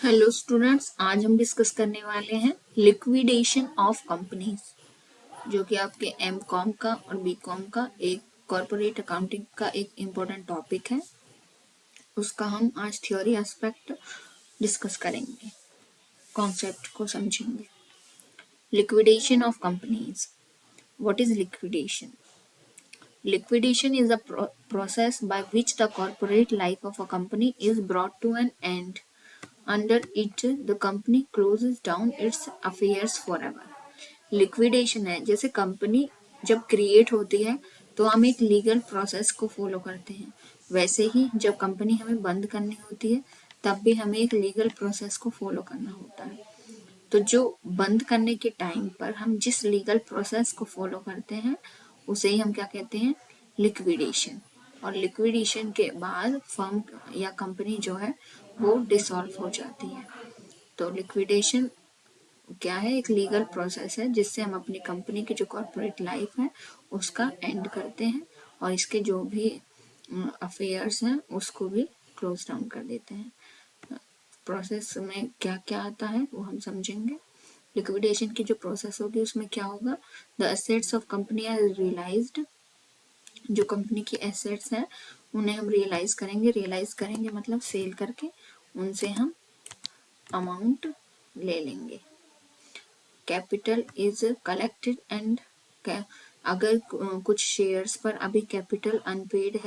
Hello students, आज हम discuss करने वाले हैं लिक्विडेशन ऑफ कंपनीज, जो कि आपके एम कॉम का और बी कॉम का एक कॉरपोरेट अकाउंटिंग का एक इम्पोर्टेंट टॉपिक है। उसका हम आज थ्योरी एस्पेक्ट डिस्कस करेंगे, कॉन्सेप्ट को समझेंगे। Liquidation of companies. What is liquidation? Liquidation is the process by which the corporate life of a company is brought to an end. Under it, the company closes down its affairs forever. Liquidation है, जैसे company जब create होती है तो हम एक legal process को follow करते हैं, वैसे ही जब कंपनी हमें बंद करनी होती है तब भी हमें एक लीगल प्रोसेस को फॉलो करना होता है। तो जो बंद करने के टाइम पर हम जिस लीगल प्रोसेस को फॉलो करते हैं उसे ही हम क्या कहते हैं? लिक्विडेशन। और लिक्विडेशन के बाद फर्म या कंपनी जो है वो डिसॉल्व हो जाती है। तो लिक्विडेशन क्या है? एक लीगल प्रोसेस है जिससे हम अपनी कंपनी की जो कॉर्पोरेट लाइफ है उसका एंड करते हैं और इसके जो भी अफेयर्स हैं उसको भी क्लोज डाउन कर देते हैं। प्रोसेस में क्या क्या आता है वो हम समझेंगे। लिक्विडेशन की जो प्रोसेस होगी उसमें क्या होगा? The assets of company are realised. जो कंपनी की एसेट्स हैं उन्हें हम रियलाइज करेंगे मतलब सेल करके उनसे हम अमाउंट ले लेंगे। कैपिटल इज कलेक्टेड एंड अगर कुछ शेयर्स पर अभी कैपिटल अनपेड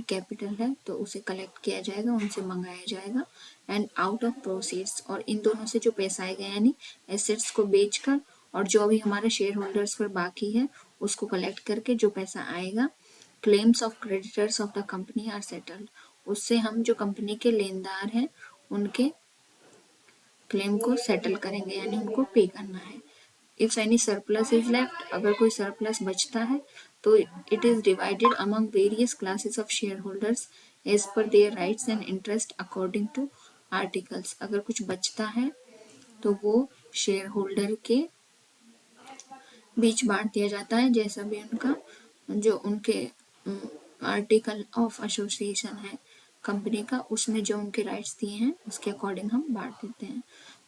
कैपिटल है तो उसे कलेक्ट किया जाएगा, उनसे मंगाया जाएगा। एंड आउट ऑफ प्रोसीड्स, और इन दोनों से जो पैसा आएगा यानी एसेट्स को बेचकर और जो अभी हमारे शेयर होल्डर्स पर बाकी है उसको कलेक्ट करके जो पैसा आएगा, claims of creditors of the company are settled. उससे हम जो कंपनी के लेनदार हैं उनके क्लेम को सेटल करेंगे यानी उनको पे करना है। If any surplus is left, अगर कोई सरप्लस बचता है तो it is divided among various classes of share holders as per their rights and interest according to articles. अगर कुछ बचता है तो वो शेयर होल्डर के बीच बांट दिया जाता है, जैसा भी उनका जो उनके आर्टिकल ऑफ एसोसिएशन है कंपनी का उसमें जो उनके राइट्स दिए हैं उसके अकॉर्डिंग हम बांट देते हैं।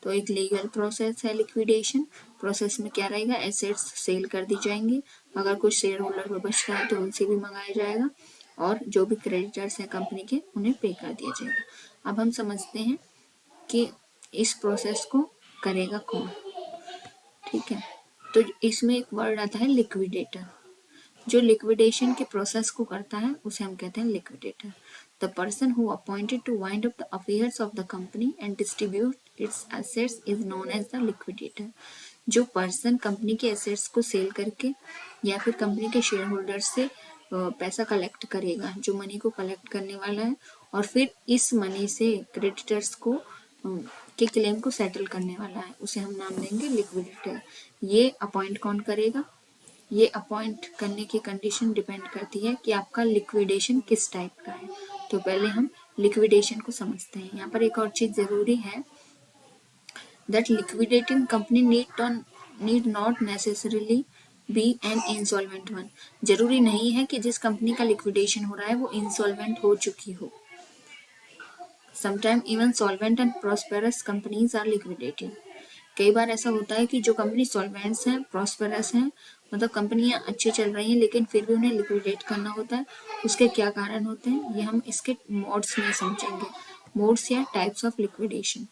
तो एक लीगल प्रोसेस है लिक्विडेशन। प्रोसेस में क्या रहेगा? एसेट्स सेल कर दी जाएंगी, अगर कुछ शेयर होल्डर में बचता है तो उनसे भी मंगाया जाएगा और जो भी क्रेडिटर्स हैं कंपनी के उन्हें पे कर दिया जाएगा। अब हम समझते हैं कि इस प्रोसेस को करेगा कौन। ठीक है, तो इसमें एक वर्ड आता है लिक्विडेटर। जो लिक्विडेशन के प्रोसेस को करता है उसे हम कहते हैं liquidator. The person who appointed to wind up the affairs of the company and distribute its assets is known as the liquidator. जो पर्सन कंपनी के एसेट्स को सेल करके या फिर कंपनी के शेयर होल्डर से पैसा कलेक्ट करेगा, जो मनी को कलेक्ट करने वाला है और फिर इस मनी से क्रेडिटर्स को के क्लेम को सेटल करने वाला है, उसे हम नाम देंगे लिक्विडेटर। ये अपॉइंट कौन करेगा? ये अपॉइंट करने की कंडीशन डिपेंड करती है कि आपका लिक्विडेशन किस टाइप का है। तो पहले हम लिक्विडेशन को समझते हैं। यहाँ पर एक और चीज जरूरी है, that liquidating company need not necessarily B an insolvent one. जरूरी नहीं है कि जिस कंपनी का लिक्विडेशन हो रहा है वो इंसॉल्वेंट हो चुकी हो। Sometime even solvent and prosperous companies are liquidated. कई बार ऐसा होता है कि जो कंपनी सॉल्वेंट्स हैं, प्रॉस्पेरस हैं, मतलब कंपनियां अच्छी चल रही हैं लेकिन फिर भी उन्हें लिक्विडेट करना होता है। उसके क्या कारण होते हैं ये हम इसके मोड्स में समझेंगे। मोड्स या टाइप्स ऑफ लिक्विडेशन।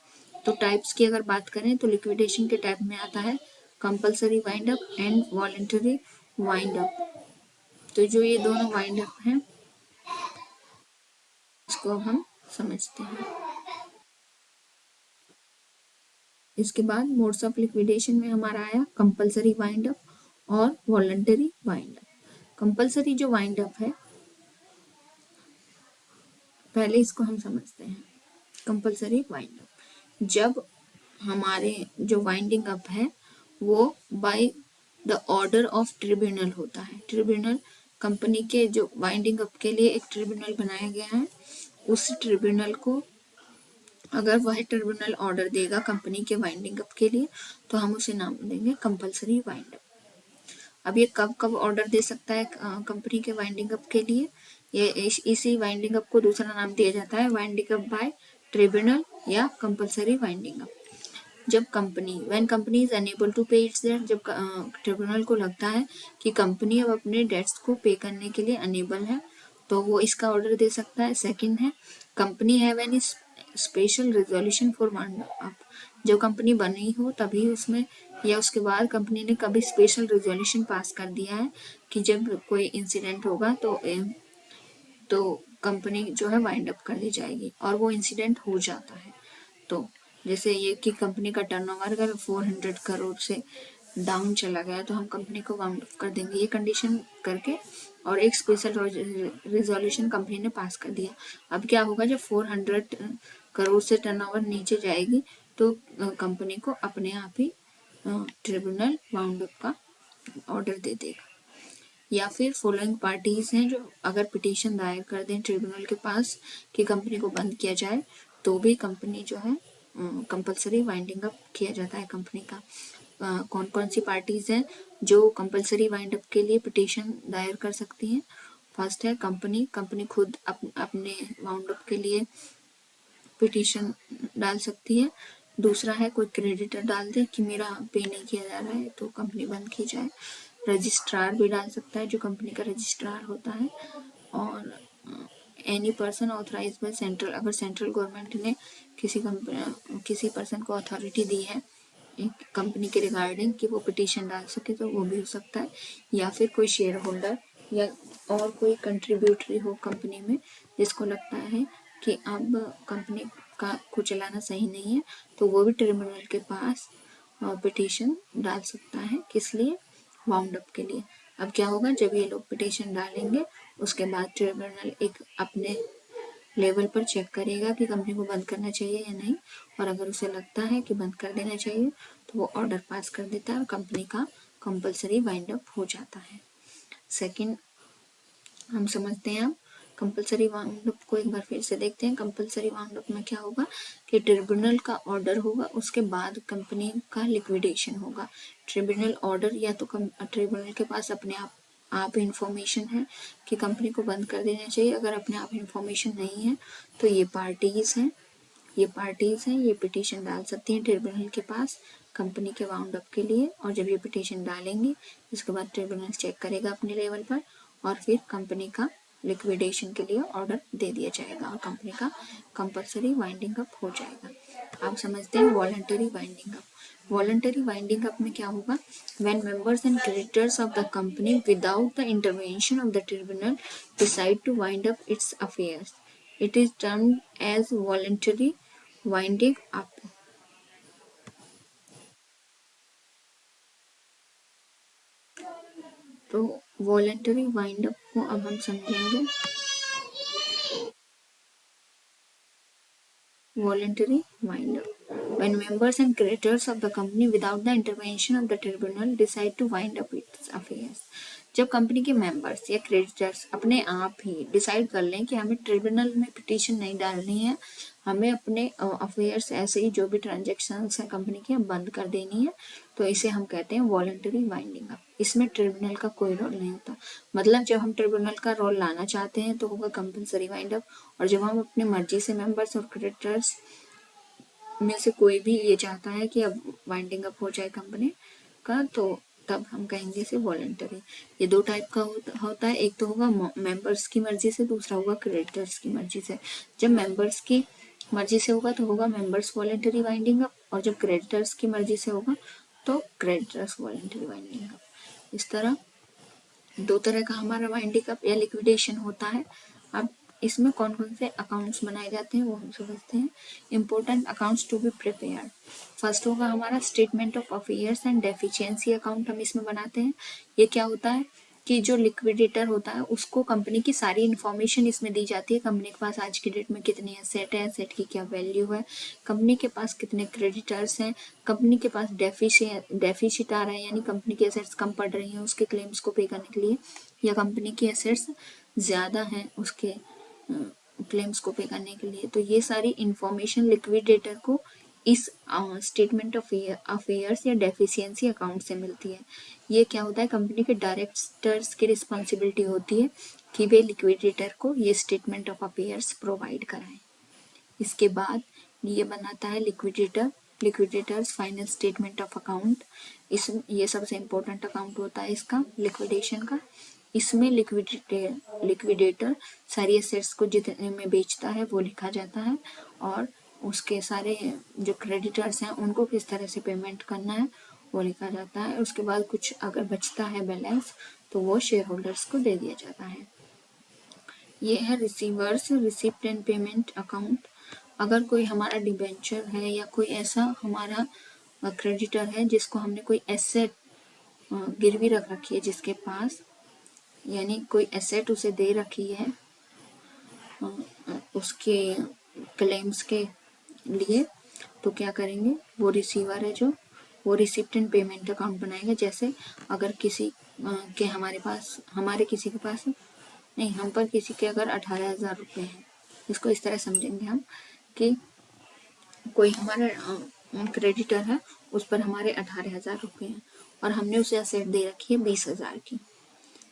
तो टाइप्स की अगर बात करें तो लिक्विडेशन के टाइप में आता है compulsory wind up and voluntary wind up. तो जो ये दोनों वाइंड अप हैं इसको अब हम समझते हैं। इसके बाद मोड्स ऑफ लिक्विडेशन में हमारा आया कंपल्सरी वाइंड अप और वॉलंटरी वाइंड अप। कंपल्सरी जो वाइंड अप है, पहले इसको हम समझते हैं। कंपल्सरी वाइंड अप, जब हमारे जो वाइंडिंग अप है वो by the order of tribunal होता है। ट्रिब्यूनल कंपनी के जो वाइंडिंग अप के लिए एक ट्रिब्यूनल बनाया गया है, उस ट्रिब्यूनल को अगर वह ट्रिब्यूनल ऑर्डर देगा कंपनी के वाइंडिंग अप के लिए तो हम उसे नाम देंगे कंपल्सरी वाइंड अप। अब ये कब कब ऑर्डर दे सकता है कंपनी के वाइंडिंग अप के लिए? ये इसी वाइंडिंग अप को दूसरा नाम दिया जाता है वाइंडिंग अप बाय ट्रिब्यूनल या कंपलसरी वाइंडिंग अप। जब when company is unable to pay its debt, जब ट्रिब्यूनल को लगता है कि कंपनी अब अपने डेट्स को पे करने के लिए अनेबल है, तो वो इसका ऑर्डर दे सकता है। सेकंड है company have any special resolution for wind up, जब कंपनी बनी हो तभी उसमें या उसके बाद कंपनी ने कभी स्पेशल रेजोल्यूशन पास कर दिया है कि जब कोई इंसिडेंट होगा तो कंपनी जो है वाइंड अप कर दी जाएगी, और वो इंसिडेंट हो जाता है। तो जैसे ये कि कंपनी का टर्नओवर अगर 400 करोड़ से डाउन चला गया तो हम कंपनी को वाउंड अप कर देंगे, ये कंडीशन करके, और एक स्पेशल रिजोल्यूशन कंपनी ने पास कर दिया। अब क्या होगा, जब 400 करोड़ से टर्नओवर नीचे जाएगी तो कंपनी को अपने आप ही ट्रिब्यूनल वाउंड अप का ऑर्डर दे देगा। या फिर फॉलोइंग पार्टीज हैं जो अगर पिटीशन दायर कर दें ट्रिब्यूनल के पास कि कंपनी को बंद किया जाए, तो भी कंपनी जो है कंपलसरी वाइंडिंग अप किया जाता है कंपनी का। कौन कौन सी पार्टीज हैं जो कंपलसरी वाइंड अप के लिए पिटीशन दायर कर सकती हैं? फर्स्ट है कंपनी खुद अपने वाउंड अप के लिए पिटीशन डाल सकती है। दूसरा है कोई क्रेडिटर डाल दे कि मेरा पे नहीं किया जा रहा है तो कंपनी बंद की जाए। रजिस्ट्रार भी डाल सकता है जो कंपनी का रजिस्ट्रार होता है। और any person authorise by central, अगर सेंट्रल गवर्नमेंट ने किसी पर्सन को अथॉरिटी दी है एक कंपनी के रिगार्डिंग कि वो पिटीशन डाल सके तो वो भी हो सकता है। या फिर कोई शेयर होल्डर या और कोई कंट्रीब्यूटरी हो कंपनी में जिसको लगता है कि अब कंपनी को चलाना सही नहीं है, तो वो भी ट्रिब्यूनल के पास पिटीशन डाल सकता है। किस लिए? वाउंड अप के लिए। अब क्या होगा, जब ये लोग पिटीशन डालेंगे उसके बाद ट्रिब्यूनल एक अपने लेवल पर चेक करेगा कि कंपनी को बंद करना चाहिए या नहीं, और अगर उसे लगता है कि बंद कर देना चाहिए तो वो ऑर्डर पास कर देता है और कंपनी का कंपलसरी वाइंड अप हो जाता है। सेकंड हम समझते हैं, अब कंपलसरी वाउंड अप को एक बार फिर से देखते हैं। कंपलसरी वाउंड अप में क्या होगा कि ट्रिब्यूनल का ऑर्डर होगा, उसके बाद कंपनी का लिक्विडेशन होगा। ट्रिब्यूनल ऑर्डर या तो ट्रिब्यूनल के पास अपने आप इंफॉर्मेशन है कि कंपनी को बंद कर देना चाहिए। अगर अपने आप इंफॉर्मेशन नहीं है तो ये पार्टीज हैं ये पिटीशन डाल सकती हैं ट्रिब्यूनल के पास कंपनी के वाउंड अप के लिए, और जब ये पिटीशन डालेंगे उसके बाद ट्रिब्यूनल चेक करेगा अपने लेवल पर और फिर कंपनी का लिक्विडेशन के लिए ऑर्डर दे दिया जाएगा और कंपनी का कंपलसरी वाइंडिंग अप हो जाएगा। आप समझते हैं voluntary winding up. Voluntary winding up में क्या होगा, when members and creditors of the company without the intervention of the tribunal decide to wind up its affairs, it is termed as voluntary winding up. तो voluntary wind up को अब हम समझेंगे। Voluntary wind up. When members and creditors of the company without the intervention of the tribunal decide to wind up its affairs, जब company के members या creditors अपने आप ही डिसाइड कर लें कि हमें ट्रिब्यूनल में पिटीशन नहीं डालनी है, हमें अपने अफेयर्स ऐसे ही जो भी ट्रांजेक्शन्स हैं कंपनी के बंद कर देनी है, तो इसे हम कहते हैं वॉलंटरी वाइंडिंग अप। इसमें ट्रिब्यूनल का कोई रोल नहीं होता। मतलब जब हम ट्रिब्यूनल का रोल लाना चाहते हैं तो होगा कंपलसरी वाइंड अप, और जब हम अपनी मर्जी से मेंबर्स और क्रेडिटर्स में से कोई भी ये चाहता है कि अब वाइंडिंग अप हो जाए कंपनी का, तो तब हम कहेंगे इसे वॉलंटरी। ये दो टाइप का होता है, एक तो होगा मेंबर्स की मर्जी से, दूसरा होगा क्रेडिटर्स की मर्जी से। जब मेंबर्स की मर्जी से होगा तो होगा मेंबर्स वॉलंटरी वाइंडिंग अप, और जब क्रेडिटर्स की मर्जी से होगा तो क्रेडिटर्स वॉलंटरी वाइंडिंग अप। इस तरह दो तरह का हमारा वाइंडिंग अप या लिक्विडेशन होता है। अब इसमें कौन कौन से अकाउंट्स बनाए जाते हैं वो हम समझते हैं। Important accounts to be prepared, first होगा हमारा statement of affairs and deficiency account, हम इसमें बनाते हैं। ये क्या होता है कि जो लिक्विडेटर होता है उसको कंपनी की सारी इन्फॉर्मेशन इसमें दी जाती है। कंपनी के पास आज की डेट में कितनी एसेट है, एसेट की क्या वैल्यू है, कंपनी के पास कितने क्रेडिटर्स हैं, कंपनी के पास डेफिसिट आ रहा है यानी कंपनी की एसेट्स कम पड़ रही हैं उसके क्लेम्स को पे करने के लिए, या कंपनी की एसेट्स ज़्यादा हैं उसके क्लेम्स को पे करने के लिए। तो ये सारी इंफॉर्मेशन लिक्विडेटर को इस स्टेटमेंट ऑफ अफेयर्स या डेफिशिएंसी अकाउंट से मिलती है। ये क्या होता है, कंपनी के डायरेक्टर्स की रिस्पॉन्सिबिलिटी होती है कि वे लिक्विडेटर को ये स्टेटमेंट ऑफ अफेयर्स प्रोवाइड कराएं। इसके बाद ये बनाता है liquidators final statement of account. ये सबसे इम्पोर्टेंट अकाउंट होता है इसका लिक्विडेशन का। इसमें लिक्विडेटर सारी एसेट्स को जितने में बेचता है वो लिखा जाता है, और उसके सारे जो क्रेडिटर्स हैं उनको किस तरह से पेमेंट करना है वो लिखा जाता है। उसके बाद कुछ अगर बचता है बैलेंस तो वो शेयर होल्डर्स को दे दिया जाता है। ये है receivers receipt and payment account. अगर कोई हमारा डिबेंचर है या कोई ऐसा हमारा क्रेडिटर है जिसको हमने कोई एसेट गिरवी रख रखी है, जिसके पास यानी कोई एसेट उसे दे रखी है उसके क्लेम्स के लिए, तो क्या करेंगे, वो रिसीवर है जो वो रिसिप्ट एंड पेमेंट अकाउंट बनाएगा। जैसे अगर किसी के हमारे किसी के पास नहीं, हम पर किसी के अगर 18,000 रुपये हैं, इसको इस तरह समझेंगे हम कि कोई हमारा क्रेडिटर है, उस पर हमारे 18,000 रुपये हैं और हमने उसे एसेट दे रखी है 20,000 की।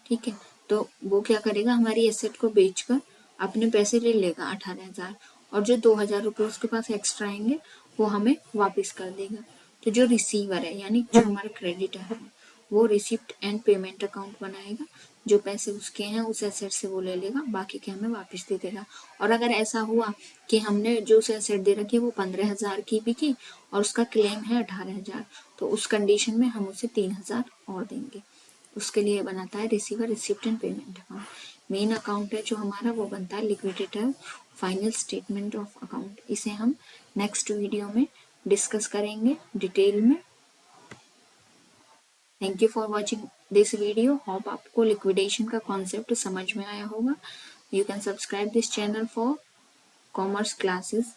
ठीक है, तो वो क्या करेगा, हमारी एसेट को बेचकर अपने पैसे ले लेगा 18,000, और जो 2,000 रुपये उसके पास एक्स्ट्रा आएंगे वो हमें वापस कर देगा। तो जो रिसीवर है यानी जो हमारा क्रेडिटर है वो रिसिप्ट एंड पेमेंट अकाउंट बनाएगा। जो पैसे उसके हैं उस एसेट से वो ले लेगा, बाकी के हमें वापस दे देगा। और अगर ऐसा हुआ कि हमने जो उसे एसेट दे रखी है वो 15,000 की बिकी और उसका क्लेम है 18,000, तो उस कंडीशन में हम उसे 3,000 और देंगे। उसके लिए बनाता है receiver receipt and payment account. Main account है जो हमारा वो बनता है liquidator final statement of account. इसे हम नेक्स्ट वीडियो में डिस्कस करेंगे डिटेल में। Thank you for watching this video. Hope आपको लिक्विडेशन का कॉन्सेप्ट समझ में आया होगा। You can subscribe this channel for commerce classes.